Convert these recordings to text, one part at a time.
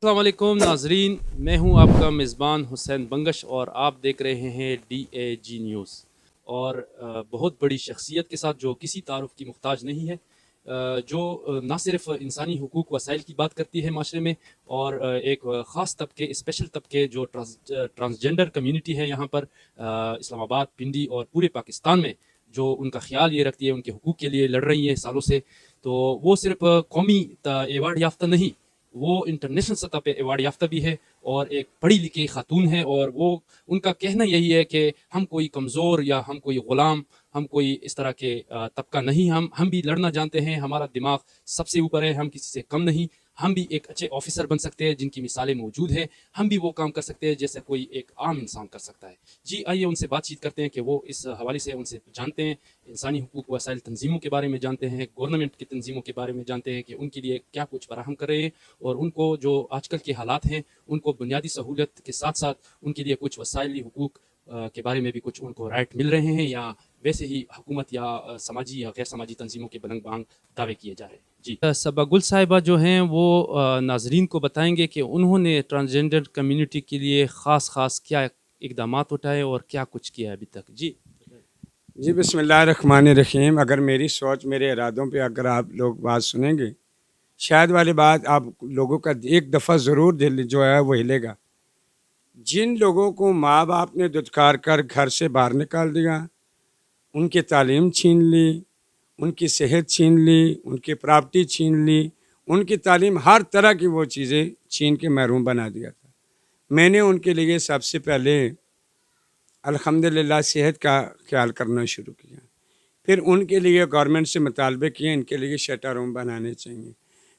السلام علیکم ناظرین، میں ہوں آپ کا میزبان حسین بنگش اور آپ دیکھ رہے ہیں DAG نیوز۔ اور بہت بڑی شخصیت کے ساتھ جو کسی تعارف کی محتاج نہیں ہے، جو نہ صرف انسانی حقوق وسائل کی بات کرتی ہے معاشرے میں، اور ایک خاص طبقے، اسپیشل طبقے جو ٹرانسجنڈر کمیونٹی ہے یہاں پر اسلام آباد، پنڈی اور پورے پاکستان میں، جو ان کا خیال یہ رکھتی ہے، ان کے حقوق کے لیے لڑ رہی ہے سالوں سے۔ تو وہ صرف قومی ایوارڈ یافتہ نہیں، وہ انٹرنیشنل سطح پہ ایوارڈ یافتہ بھی ہے اور ایک پڑھی لکھی خاتون ہے، اور وہ ان کا کہنا یہی ہے کہ ہم کوئی کمزور یا ہم کوئی غلام، ہم کوئی اس طرح کے طبقہ نہیں، ہم بھی لڑنا جانتے ہیں، ہمارا دماغ سب سے اوپر ہے، ہم کسی سے کم نہیں، ہم بھی ایک اچھے آفیسر بن سکتے ہیں جن کی مثالیں موجود ہیں، ہم بھی وہ کام کر سکتے ہیں جیسے کوئی ایک عام انسان کر سکتا ہے۔ جی آئیے ان سے بات چیت کرتے ہیں کہ وہ اس حوالے سے ان سے جانتے ہیں، انسانی حقوق وسائل تنظیموں کے بارے میں جانتے ہیں، گورنمنٹ کی تنظیموں کے بارے میں جانتے ہیں کہ ان کے لیے کیا کچھ فراہم کر رہے ہیں، اور ان کو جو آج کل کے حالات ہیں ان کو بنیادی سہولت کے ساتھ ساتھ ان کے لیے کچھ وسائلی حقوق کے بارے میں بھی کچھ ان کو رائٹ مل رہے ہیں، یا ویسے ہی حکومت یا سماجی یا غیر سماجی تنظیموں کے بلند بانگ دعوے کیے جا رہے ہیں۔ جی صبا گل صاحبہ جو ہیں وہ ناظرین کو بتائیں گے کہ انہوں نے ٹرانسجنڈر کمیونٹی کے لیے خاص کیا اقدامات اٹھائے اور کیا کچھ کیا ہے ابھی تک۔ جی بسم اللہ الرحمن الرحیم۔ اگر میری سوچ، میرے ارادوں پہ اگر آپ لوگ بات سنیں گے، شاید والی بات آپ لوگوں کا ایک دفعہ ضرور دل جو ہے وہ ہلے گا۔ جن لوگوں کو ماں باپ نے دھتکار کر گھر سے باہر نکال دیا، ان کی تعلیم چھین لی، ان کی صحت چھین لی، ان کی پراپرٹی چھین لی، ان کی تعلیم، ہر طرح کی وہ چیزیں چھین کے محروم بنا دیا تھا، میں نے ان کے لیے سب سے پہلے الحمدللہ صحت کا خیال کرنا شروع کیا۔ پھر ان کے لیے گورنمنٹ سے مطالبے کیے، ان کے لیے شٹر روم بنانے چاہیے،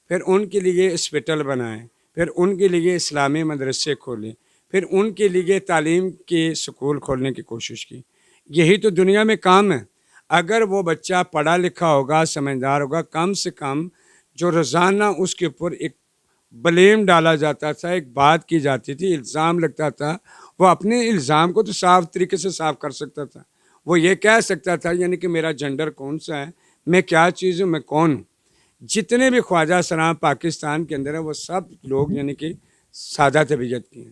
پھر ان کے لیے اسپیٹل بنائیں، پھر ان کے لیے اسلامی مدرسے کھولیں، پھر ان کے لیے تعلیم کے سکول کھولنے کی کوشش کی۔ یہی تو دنیا میں کام ہے۔ اگر وہ بچہ پڑھا لکھا ہوگا، سمجھدار ہوگا، کم سے کم جو روزانہ اس کے اوپر ایک بلیم ڈالا جاتا تھا، ایک بات کی جاتی تھی، الزام لگتا تھا، وہ اپنے الزام کو تو صاف طریقے سے صاف کر سکتا تھا۔ وہ یہ کہہ سکتا تھا یعنی کہ میرا جنڈر کون سا ہے، میں کیا چیز ہوں، میں کون ہوں۔ جتنے بھی خواجہ سرام پاکستان کے اندر ہیں، وہ سب لوگ یعنی کہ سادہ طبیعت کے ہیں۔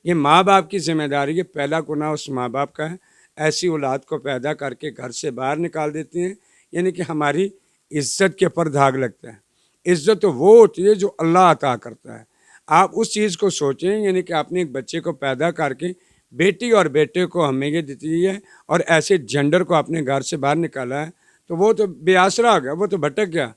یہ ماں باپ کی ذمہ داری ہے، پہلا گناہ اس ماں باپ کا ہے۔ ایسی اولاد کو پیدا کر کے گھر سے باہر نکال دیتے ہیں، یعنی کہ ہماری عزت کے اوپر داغ لگتا ہے۔ عزت تو وہ ہوتی ہے جو اللہ عطا کرتا ہے۔ آپ اس چیز کو سوچیں، یعنی کہ آپ نے ایک بچے کو پیدا کر کے بیٹی اور بیٹے کو ہمیں یہ دیتی ہے، اور ایسے جنڈر کو اپنے گھر سے باہر نکالا ہے، تو وہ تو بے آسرا ہو گیا، وہ تو بھٹک گیا۔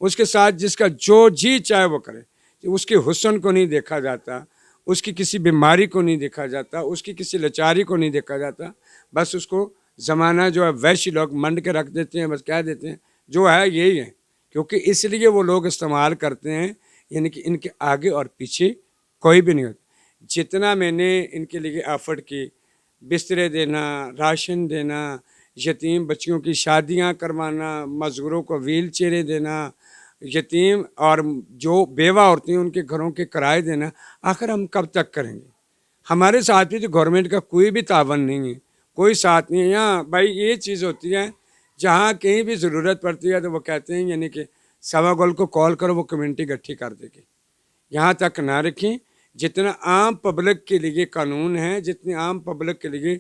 اس کے ساتھ جس کا جو جی چاہے وہ کرے، اس کے حسن کو نہیں دیکھا جاتا، اس کی کسی بیماری کو نہیں دیکھا جاتا، اس کی کسی لچاری کو نہیں دیکھا جاتا، بس اس کو زمانہ جو ہے ویشی لوگ منڈ کے رکھ دیتے ہیں، بس کہہ دیتے ہیں جو ہے یہی ہے، کیونکہ اس لیے وہ لوگ استعمال کرتے ہیں، یعنی کہ ان کے آگے اور پیچھے کوئی بھی نہیں ہوتا۔ جتنا میں نے ان کے لیے ایفرٹ کی، بسترے دینا، راشن دینا، یتیم بچیوں کی شادیاں کروانا، مزدوروں کو ویل چیئریں دینا، یتیم اور جو بیوہ عورتیں ان کے گھروں کے کرائے دینا، آخر ہم کب تک کریں گے؟ ہمارے ساتھ بھی تو گورنمنٹ کا کوئی بھی تعاون نہیں ہے، کوئی ساتھ نہیں ہے۔ یہاں بھائی یہ چیز ہوتی ہے، جہاں کہیں بھی ضرورت پڑتی ہے تو وہ کہتے ہیں یعنی کہ سوا گل کو کال کرو، وہ کمیونٹی گٹھی کر دے گی۔ یہاں تک نہ رکھیں، جتنا عام پبلک کے لیے قانون ہے، جتنی عام پبلک کے لیے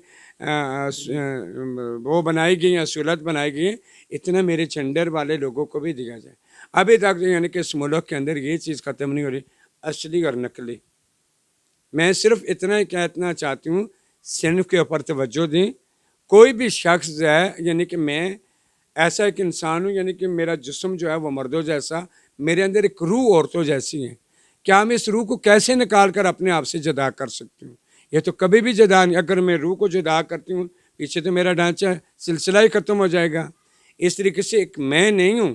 وہ بنائی گئی ہیں، سہولت بنائی گئی ہے، اتنا میرے جنڈر والے لوگوں کو بھی دیا جائے۔ ابھی تک یعنی کہ اس ملک کے اندر یہ چیز ختم نہیں ہو رہی، اصلی اور نقلی۔ میں صرف اتنا ہی کہنا چاہتی ہوں، صنف کے اوپر توجہ دیں۔ کوئی بھی شخص ہے، یعنی کہ میں ایسا ایک انسان ہوں، یعنی کہ میرا جسم جو ہے وہ مردوں جیسا، میرے اندر ایک روح عورتوں جیسی ہے۔ کیا میں اس روح کو کیسے نکال کر اپنے آپ سے جدا کر سکتی ہوں؟ یہ تو کبھی بھی جدا نہیں۔ اگر میں روح کو جدا کرتی ہوں، پیچھے تو میرا ڈھانچہ سلسلہ ہی ختم ہو جائے گا۔ اس طریقے سے ایک میں نہیں ہوں،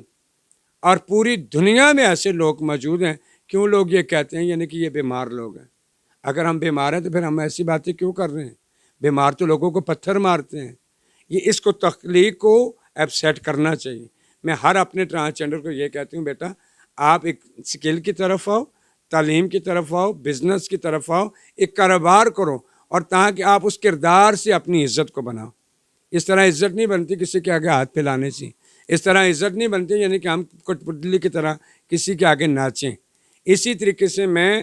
اور پوری دنیا میں ایسے لوگ موجود ہیں۔ کیوں لوگ یہ کہتے ہیں یعنی کہ یہ بیمار لوگ ہیں؟ اگر ہم بیمار ہیں تو پھر ہم ایسی باتیں کیوں کر رہے ہیں؟ بیمار تو لوگوں کو پتھر مارتے ہیں۔ یہ اس کو تخلیق کو اپسیٹ کرنا چاہیے۔ میں ہر اپنے ٹرانسجنڈر کو یہ کہتی ہوں، بیٹا آپ ایک سکل کی طرف آؤ، تعلیم کی طرف آؤ، بزنس کی طرف آؤ، ایک کاروبار کرو، اور تاکہ آپ اس کردار سے اپنی عزت کو بناؤ۔ اس طرح عزت نہیں بنتی کسی کے آگے ہاتھ پھیلانے سے، اس طرح عزت نہیں بنتی یعنی کہ ہم کٹ پتلی کی طرح کسی کے آگے ناچیں۔ اسی طریقے سے میں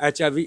HIV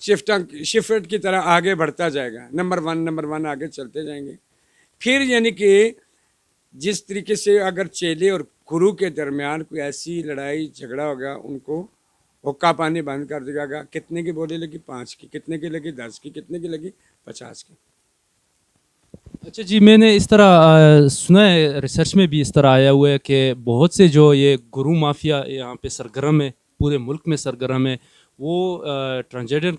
شفٹ کی طرح آگے بڑھتا جائے گا، نمبر ون آگے چلتے جائیں گے. پھر یعنی کہ جس طریقے سے اگر چیلے اور گرو کے درمیان کوئی ایسی لڑائی جھگڑا ہوگا، ان کو حقہ پانی بند کر دے گا. کتنے کی بولی لگی؟ 5 کی. کتنے کی لگی؟ 10 کی. کتنے کی لگی؟ 50 کی. اچھا جی، میں نے اس طرح سنا ہے، ریسرچ میں بھی اس طرح آیا ہوا ہے کہ بہت سے جو یہ گرو مافیا یہاں پہ سرگرم ہے، پورے ملک میں سرگرم ہے، وہ ٹرانسجینڈر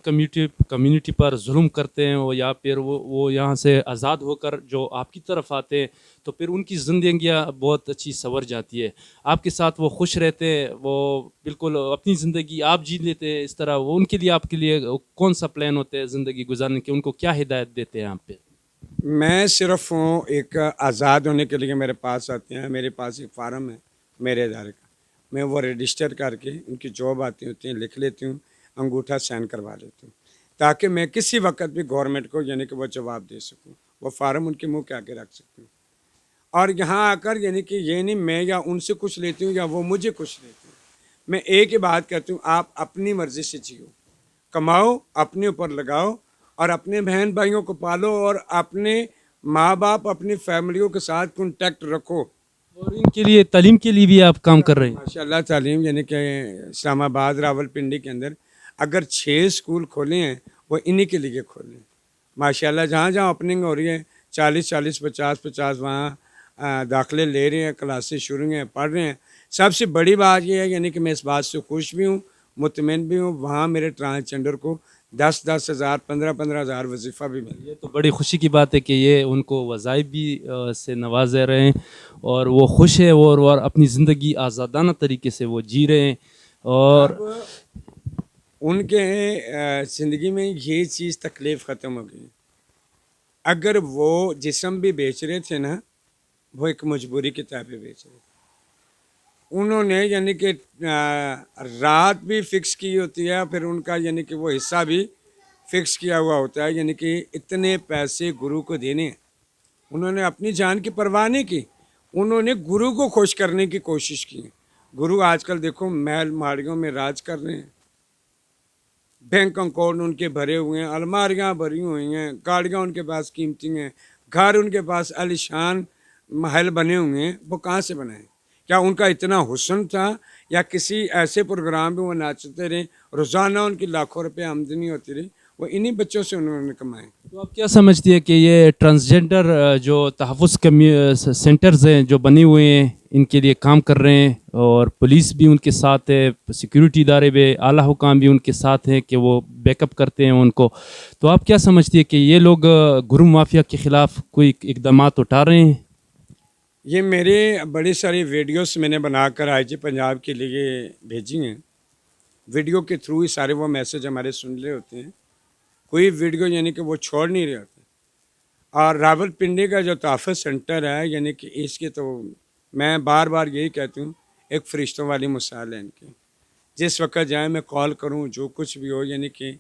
کمیونٹی پر ظلم کرتے ہیں، یا پھر وہ یہاں سے آزاد ہو کر جو آپ کی طرف آتے ہیں تو پھر ان کی زندگیاں بہت اچھی سنور جاتی ہے. آپ کے ساتھ وہ خوش رہتے ہیں، وہ بالکل اپنی زندگی آپ جی لیتے ہیں. اس طرح وہ ان کے لیے، آپ کے لیے کون سا پلان ہوتا ہے زندگی گزارنے کے؟ ان کو کیا ہدایت دیتے ہیں آپ پہ؟ میں صرف ایک آزاد ہونے کے لیے میرے پاس آتے ہیں. میرے پاس ایک فارم ہے میرے ادارے کا، میں وہ رجسٹر کر کے ان کی جاب آتی ہوتی ہیں لکھ لیتی ہوں، انگوٹھا سائن کروا لیتی ہوں، تاکہ میں کسی وقت بھی گورنمنٹ کو یعنی کہ وہ جواب دے سکوں. وہ فارم ان کے منہ کے آگے رکھ سکتی ہوں. اور یہاں آ کر یعنی کہ یہ نہیں میں یا ان سے کچھ لیتی ہوں یا وہ مجھے کچھ لیتی ہوں. میں ایک ہی بات کہتی ہوں، آپ اپنی مرضی سے جیو، کماؤ، اپنے اوپر لگاؤ، اور اپنے بہن بھائیوں کو پالو، اور اپنے ماں باپ، اپنی فیملیوں کے ساتھ کنٹیکٹ رکھو. اور ان کے لیے تعلیم کے لیے بھی آپ کام کر رہے ہیں؟ ماشاء اللہ تعلیم یعنی کہ اسلام آباد راول پنڈی کے اندر اگر 6 اسکول کھولے ہیں وہ انہی کے لیے کھولے ہیں. ماشاء اللہ جہاں جہاں اوپننگ ہو رہی ہے 40 50 وہاں داخلے لے رہے ہیں، کلاسز شروع ہیں، پڑھ رہے ہیں. سب سے بڑی بات یہ ہے یعنی کہ میں اس بات سے خوش بھی ہوں، مطمئن بھی ہوں، وہاں میرے ٹرانسجینڈر کو 10,000 15,000 وظیفہ بھی مل. یہ تو بڑی خوشی کی بات ہے کہ یہ ان کو وظائف بھی سے نوازے رہے ہیں، اور وہ خوش ہے، اور اپنی زندگی آزادانہ طریقے سے وہ جی رہے ہیں. اور اب ان کے زندگی میں یہ چیز تکلیف ختم ہو گئی. اگر وہ جسم بھی بیچ رہے تھے نا، وہ ایک مجبوری کی طرح بیچ رہے تھے. انہوں نے یعنی کہ رات بھی فکس کی ہوتی ہے، پھر ان کا یعنی کہ وہ حصہ بھی فکس کیا ہوا ہوتا ہے. یعنی کہ اتنے پیسے گرو کو دینے ہیں، انہوں نے اپنی جان کی پرواہ نہیں کی، انہوں نے گرو کو خوش کرنے کی کوشش کی. گرو آج کل دیکھو محل ماڑیوں میں راج کر رہے ہیں، بینک اکاؤنٹ ان کے بھرے ہوئے ہیں، الماریاں بھری ہوئی ہیں، گاڑیاں ان کے پاس قیمتی ہیں، گھر ان کے پاس عالیشان محل بنے ہوئے ہیں. وہ کہاں سے بنائے؟ کیا ان کا اتنا حسن تھا، یا کسی ایسے پروگرام میں وہ ناچتے رہے، روزانہ ان کی لاکھوں روپے آمدنی ہوتی رہی؟ وہ انہی بچوں سے انہوں نے کمائے. تو آپ کیا سمجھتی ہے کہ یہ ٹرانسجینڈر جو تحفظ سینٹرز ہیں جو بنے ہوئے ہیں، ان کے لیے کام کر رہے ہیں، اور پولیس بھی ان کے ساتھ ہے، سیکیورٹی ادارے بھی، اعلیٰ حکام بھی ان کے ساتھ ہیں کہ وہ بیک اپ کرتے ہیں ان کو، تو آپ کیا سمجھتی ہے کہ یہ لوگ گرو مافیا کے خلاف کوئی اقدامات اٹھا رہے ہیں؟ یہ میرے بڑی ساری ویڈیوز میں نے بنا کر آئی جی پنجاب کے لیے بھیجی ہیں. ویڈیو کے تھرو ہی سارے وہ میسج ہمارے سن رہے ہوتے ہیں. کوئی ویڈیو یعنی کہ وہ چھوڑ نہیں رہے ہوتے. اور راول پنڈی کا جو تحفظ سینٹر ہے یعنی کہ اس کے تو میں بار بار یہی کہتی ہوں، ایک فرشتوں والی مثال ہے ان کی. جس وقت جائیں میں کال کروں، جو کچھ بھی ہو، یعنی کہ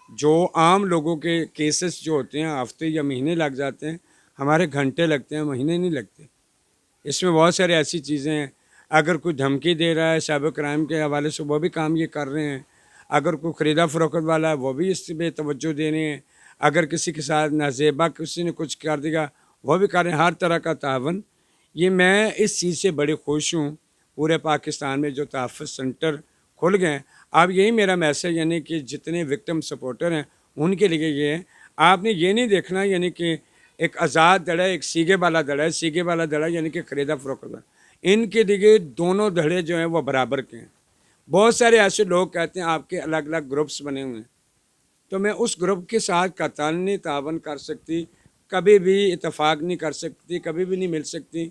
جو عام لوگوں کے کیسز جو ہوتے ہیں ہفتے یا مہینے لگ جاتے ہیں، ہمارے گھنٹے لگتے ہیں، مہینے نہیں لگتے. اس میں بہت سارے ایسی چیزیں ہیں. اگر کوئی دھمکی دے رہا ہے سائبر کرائم کے حوالے سے، وہ بھی کام یہ کر رہے ہیں. اگر کوئی خریدا فروخت والا ہے وہ بھی اس پہ توجہ دے رہے ہیں. اگر کسی کے ساتھ نازیبا کسی نے کچھ کر دیا وہ بھی کر رہے ہیں. ہر طرح کا تعاون. یہ میں اس چیز سے بڑی خوش ہوں. پورے پاکستان میں جو تحفظ سینٹر کھل گئے ہیں، اب یہی میرا میسج یعنی کہ جتنے وکٹم سپورٹر ہیں ان کے لیے یہ ہے، آپ نے یہ نہیں دیکھنا یعنی کہ ایک آزاد دھڑا ہے، ایک سیگے والا دھڑا ہے. سیگے والا دھڑا یعنی کہ خریدا فروخت والا، ان کے لیے دونوں دھڑے جو ہیں وہ برابر کے ہیں. بہت سارے ایسے لوگ کہتے ہیں آپ کے الگ الگ گروپس بنے ہوئے ہیں، تو میں اس گروپ کے ساتھ قطعاً نہیں تعاون کر سکتی، کبھی بھی اتفاق نہیں کر سکتی، کبھی بھی نہیں مل سکتی.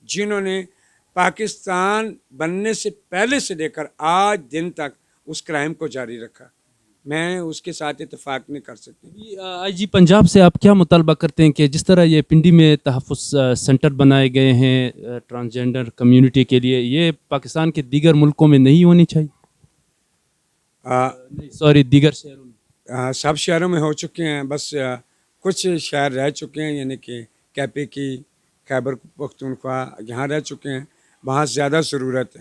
جنہوں نے پاکستان بننے سے پہلے سے لے کر آج دن تک اس کرائم کو جاری رکھا، میں اس کے ساتھ اتفاق نہیں کر سکتی. آئی جی پنجاب سے آپ کیا مطالبہ کرتے ہیں کہ جس طرح یہ پنڈی میں تحفظ سینٹر بنائے گئے ہیں ٹرانسجینڈر کمیونٹی کے لیے، یہ پاکستان کے دیگر ملکوں میں نہیں ہونی چاہیے؟ سوری، دیگر شہروں میں. سب شہروں میں ہو چکے ہیں، بس کچھ شہر رہ چکے ہیں یعنی کہ کیپی کی، خیبر پختونخوا، یہاں رہ چکے ہیں. وہاں زیادہ ضرورت ہے.